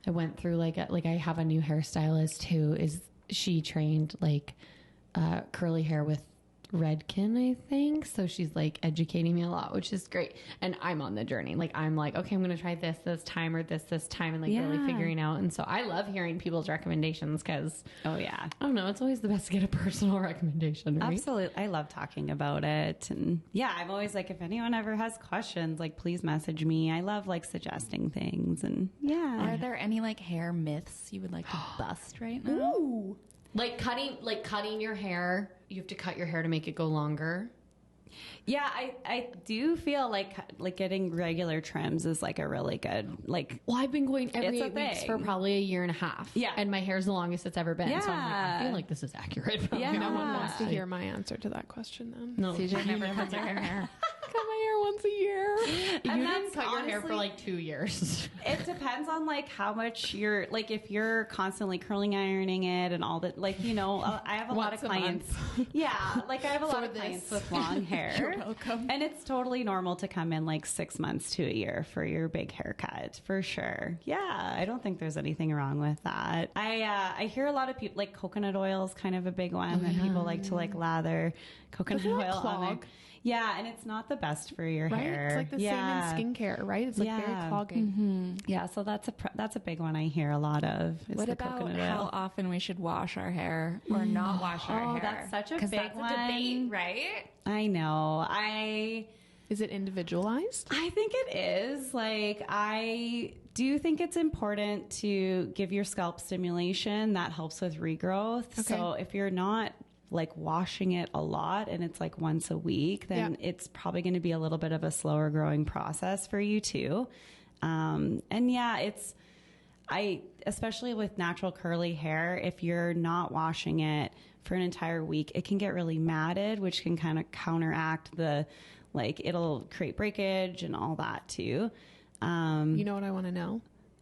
went through like I have a new hairstylist who is, she trained like curly hair with Redken, I think. So she's like educating me a lot, which is great. And I'm on the journey. Like I'm like, okay, I'm gonna try this time or this time, and like really
Yeah.
figuring out. And so I love hearing people's recommendations because
Oh yeah.
I don't know, it's always the best to get a personal recommendation, right?
Absolutely. I love talking about it. And yeah, I'm always like, if anyone ever has questions, like please message me. I love like suggesting things. And yeah.
Are there any like hair myths you would like to bust right now?
Like cutting your hair. You have to cut your hair to make it go longer.
Yeah, I do feel like getting regular trims is like a really good like.
Well, I've been going every
It's a
8 weeks
thing.
for probably a year and a half.
Yeah.
And my hair's the longest it's ever been. So I'm like, I
Yeah.
feel like this is accurate. But
Yeah.
like,
No
No one
Ah.
wants to hear my answer to that question then.
No,
CJ never cuts her hair.
Cut my hair once a year.
you
And
didn't
that's
cut your hair for
honestly-
like 2 years.
It depends on like how much you're like if you're constantly curling ironing it and all that, like, you know, I have a lot of
Once a
clients. Yeah, like I have a lot of clients with long hair.
You're welcome.
And it's totally normal to come in like 6 months to a year for your big haircut, for sure. Yeah, I don't think there's anything wrong with that. I hear a lot of people like coconut oil is kind of a big one that people like to like lather coconut
Doesn't it
oil on
clog?
there. Yeah, and it's not the best for your
Right?
hair.
It's like the same in skincare, right? It's like very
Yeah.
clogging.
Yeah, so that's a big one I hear a lot of. Is
What
the
about
coconut
how
oil.
often we should wash our hair or not wash our hair?
that's such a
'Cause
big
that's
one.
a debate, right?
I know.
Is it individualized?
I think it is. Like, I do think it's important to give your scalp stimulation. That helps with regrowth. So if you're not like washing it a lot and it's like once a week, then it's probably going to be a little bit of a slower growing process for you too. And yeah, especially with natural curly hair, if you're not washing it for an entire week, it can get really matted, which can kind of counteract it'll create breakage and all that too.
You know what I want to know?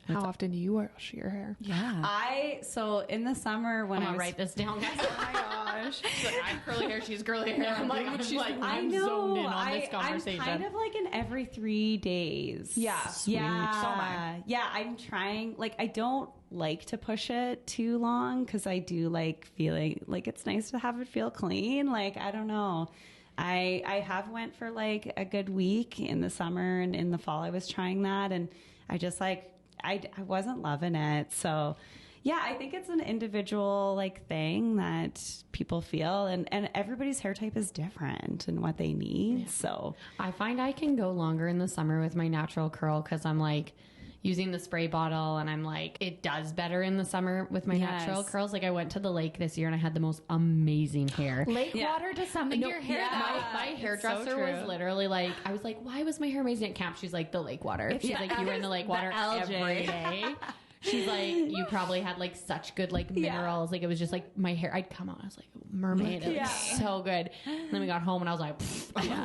How often do you wash your hair?
Yeah.
So in the summer when
I'm
I
gonna
was
write this down, guys. Oh my gosh. She's like, I'm curly hair, she's curly hair. I'm like,
I
I'm
know.
zoned in on this conversation.
I'm kind of like in every 3 days.
Yeah.
Sweet.
Yeah.
So am I.
Yeah, I'm trying. Like, I don't like to push it too long because I do like feeling like it's nice to have it feel clean. Like, I don't know. I have went for like a good week in the summer, and in the fall I was trying that, and I just like I wasn't loving it. So yeah, I think it's an individual like thing that people feel, and everybody's hair type is different and what they need. So
I find I can go longer in the summer with my natural curl because I'm like using the spray bottle, and I'm like, it does better in the summer with my natural curls. Like I went to the lake this year and I had the most amazing hair.
Lake water does something to your hair.
My hairdresser was literally like, I was like, why was my hair amazing at camp? She's like, the lake water. She's like, you were in the lake water every day. She's like, you probably had like such good like minerals. Like it was just like my hair. I'd come on, I was like mermaid. It was so good. And then we got home and I was like,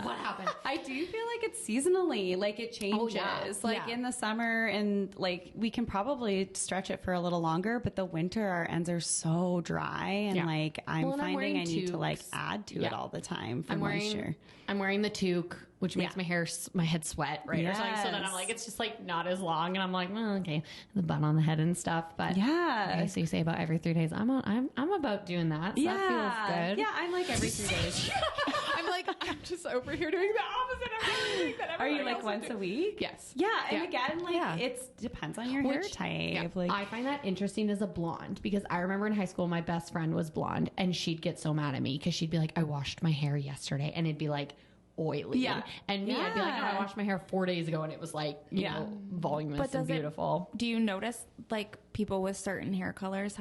what happened?
I do feel like it's seasonally, like it changes. Like in the summer, and like we can probably stretch it for a little longer, but the winter our ends are so dry, and like I'm
Well, and I'm
finding
wearing
I need to like
toques.
add to it all the time for
I'm
moisture.
wearing the toque which makes my head sweat, right? Or something. So then I'm like, it's just like not as long, and I'm like, well, okay, the bun on the head and stuff. But okay, so you say about every 3 days. I'm about doing that. So that feels good.
Yeah, I'm like every 3 days.
I'm just over here doing the opposite of everything that
Are you like once a week?
Yes.
Yeah, and again, like it depends on your hair type.
Yeah.
Like
I find that interesting as a blonde because I remember in high school my best friend was blonde and she'd get so mad at me because she'd be like, I washed my hair yesterday, and it'd be like oily.
Yeah.
And me, I'd be like, oh, I washed my hair 4 days ago and it was like, you know, voluminous and beautiful.
Do you notice like people with certain hair colors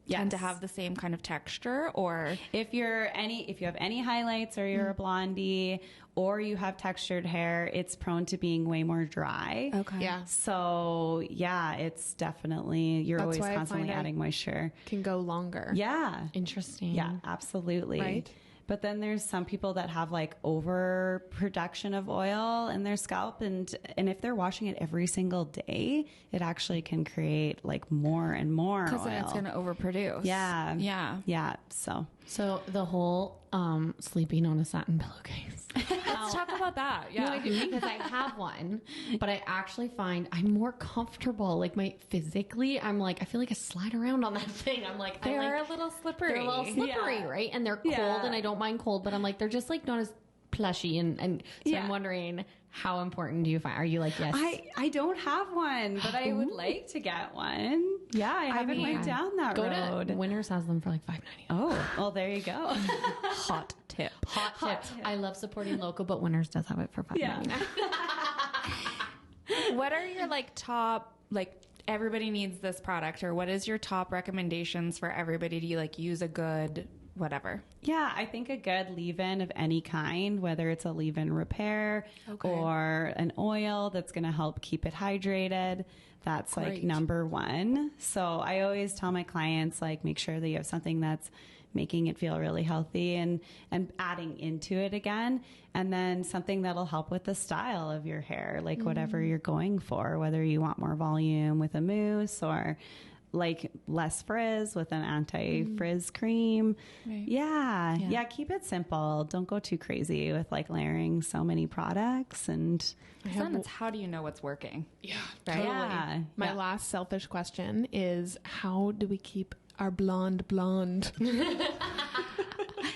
tend to have the same kind of texture? Or
if you have any highlights, or you're a blondie, or you have textured hair, it's prone to being way more dry.
Okay.
Yeah.
So yeah, it's definitely, you're always constantly adding moisture.
Can go longer.
Yeah.
Interesting.
Yeah, absolutely.
Right.
But then there's some people that have like overproduction of oil in their scalp, and if they're washing it every single day, it actually can create like more and more oil.
because then it's going to overproduce.
Yeah.
Yeah.
Yeah. So
the whole sleeping on a satin pillowcase.
Let's talk about that. Yeah.
No, I do, because I have one, but I actually find I'm more comfortable. Like physically, I'm like, I feel like I slide around on that thing. I'm like,
They're a little slippery.
They're a little slippery, right? And they're cold, and I don't mind cold, but I'm like, they're just like not as plushy. And so I'm wondering, how important do you find? Are you like, yes?
I don't have one, but I would like to get one. Yeah, I haven't went down that road.
Winners has them for like $5.99.
Oh, well, there you go.
Hot tip.
Hot tip. I love supporting local, but Winners does have it for $5.99.
What are your like top, like everybody needs this product, or what is your top recommendations for everybody to like use a good whatever?
Yeah, I think a good leave-in of any kind, whether it's a leave-in repair or an oil that's going to help keep it hydrated, that's like number one. So I always tell my clients, like, make sure that you have something that's making it feel really healthy and adding into it again. And then something that'll help with the style of your hair, like whatever you're going for, whether you want more volume with a mousse or like less frizz with an anti-frizz cream. Right. Yeah, keep it simple. Don't go too crazy with like layering so many products. And
it's how do you know what's working?
Yeah,
right.
Totally.
Yeah.
My last selfish question is, how do we keep our blonde?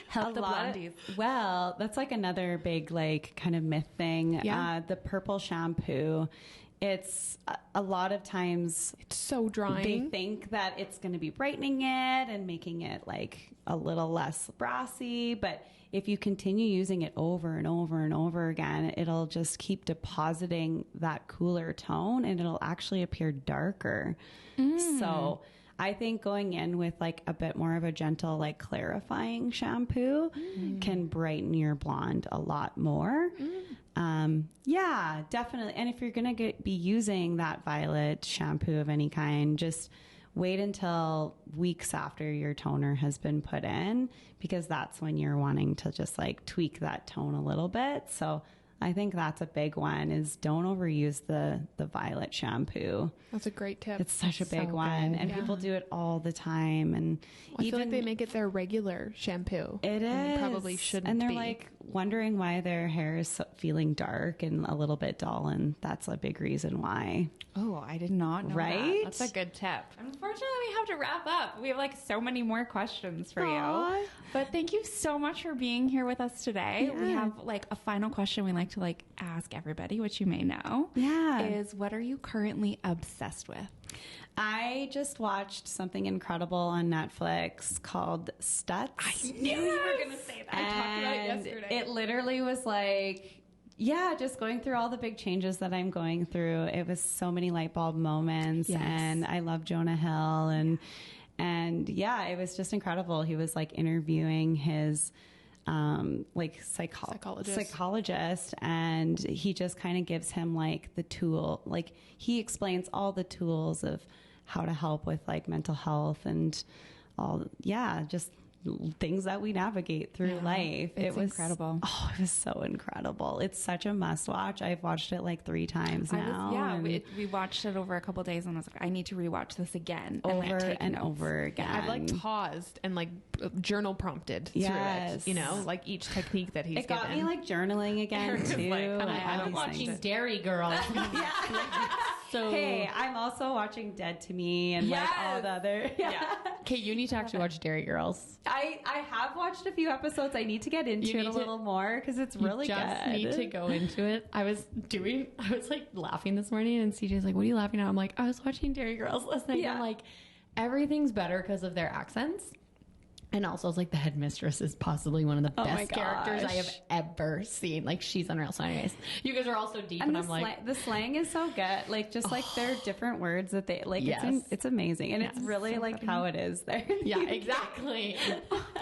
Help the blondies.
Well, that's like another big like kind of myth thing.
Yeah.
The purple shampoo. It's a lot of times
It's so drying.
they think that it's going to be brightening it and making it like a little less brassy. But if you continue using it over and over and over again, it'll just keep depositing that cooler tone and it'll actually appear darker. So I think going in with like a bit more of a gentle, like clarifying shampoo can brighten your blonde a lot more. Yeah, definitely. And if you're going to be using that violet shampoo of any kind, just wait until weeks after your toner has been put in, because that's when you're wanting to just like tweak that tone a little bit. So I think that's a big one, is don't overuse the violet shampoo.
That's a great tip.
It's such a big one. And people do it all the time. And
I feel like they make it their regular shampoo.
It is.
They probably shouldn't
And they're
be.
like wondering why their hair is feeling dark and a little bit dull. And that's a big reason why.
Oh, I did not know
Right?
that. That's a good tip. Unfortunately, we have to wrap up. We have like so many more questions for you. But thank you so much for being here with us today. We have like a final question we like to like ask everybody, which you may know.
Yeah.
Is what are you currently obsessed with?
I just watched something incredible on Netflix called Stutz.
I knew you were going to say that. I talked about it yesterday.
It literally was like, yeah, just going through all the big changes that I'm going through. It was so many light bulb moments.
Yes.
And I love Jonah Hill. And yeah, it was just incredible. He was like interviewing his like psychologist, and he just kind of gives him like the tool, like he explains all the tools of how to help with like mental health and all. Yeah, just things that we navigate through life.
It was incredible.
Oh, it was so incredible. It's such a must watch. I've watched it like 3 times now.
We watched it over a couple days, and I was like, I need to rewatch this again.
Over and over again.
I've like paused and like journal prompted through it, you know, like each technique that he's given.
It got me like journaling again too.
Like, I'm watching Dairy Girls. So
hey, I'm also watching Dead to Me and like all the other.
Okay, you need to actually watch Dairy Girls.
I have watched a few episodes. I need to get into it a little more because it's really good.
You just need to go into it. I was like laughing this morning, and CJ's like, "What are you laughing at?" I'm like, "I was watching Dairy Girls last night." Yeah. I'm like, everything's better because of their accents. And also, it's like the headmistress is possibly one of the best characters I have ever seen. Like, she's unreal. So anyways, you guys are all so deep, and I'm like...
the slang is so good. Like, just like their different words that they... Like, it's amazing. And it's really so like funny. How it is there.
Yeah, exactly.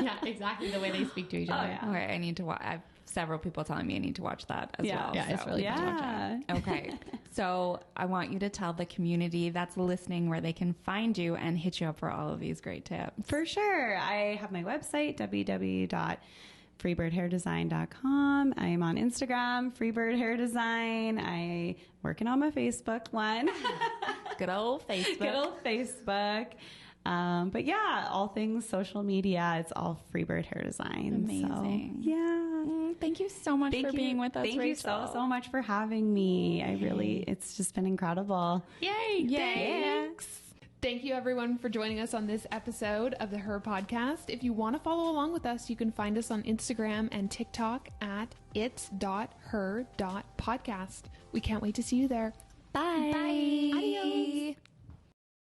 Yeah, exactly. The way they speak to each other.
Yeah. Okay, I need to watch... I have several people telling me I need to watch that as well.
Yeah, it's really fun to watch it.
Okay, so I want you to tell the community that's listening where they can find you and hit you up for all of these great tips.
For sure. I have my website, www.freebirdhairdesign.com. I am on Instagram, freebirdhairdesign. I working on my Facebook one.
Good old Facebook.
Good old Facebook. But yeah, all things social media, it's all Freebird Hair Design.
Amazing.
So, yeah.
Thank you so much for being with us,
Thank
Rachel.
you so much for having me. It's just been incredible.
Yay.
Thanks.
Thank you everyone for joining us on this episode of the Her Podcast. If you want to follow along with us, you can find us on Instagram and TikTok at its.her.podcast. We can't wait to see you there.
Bye.
Adios.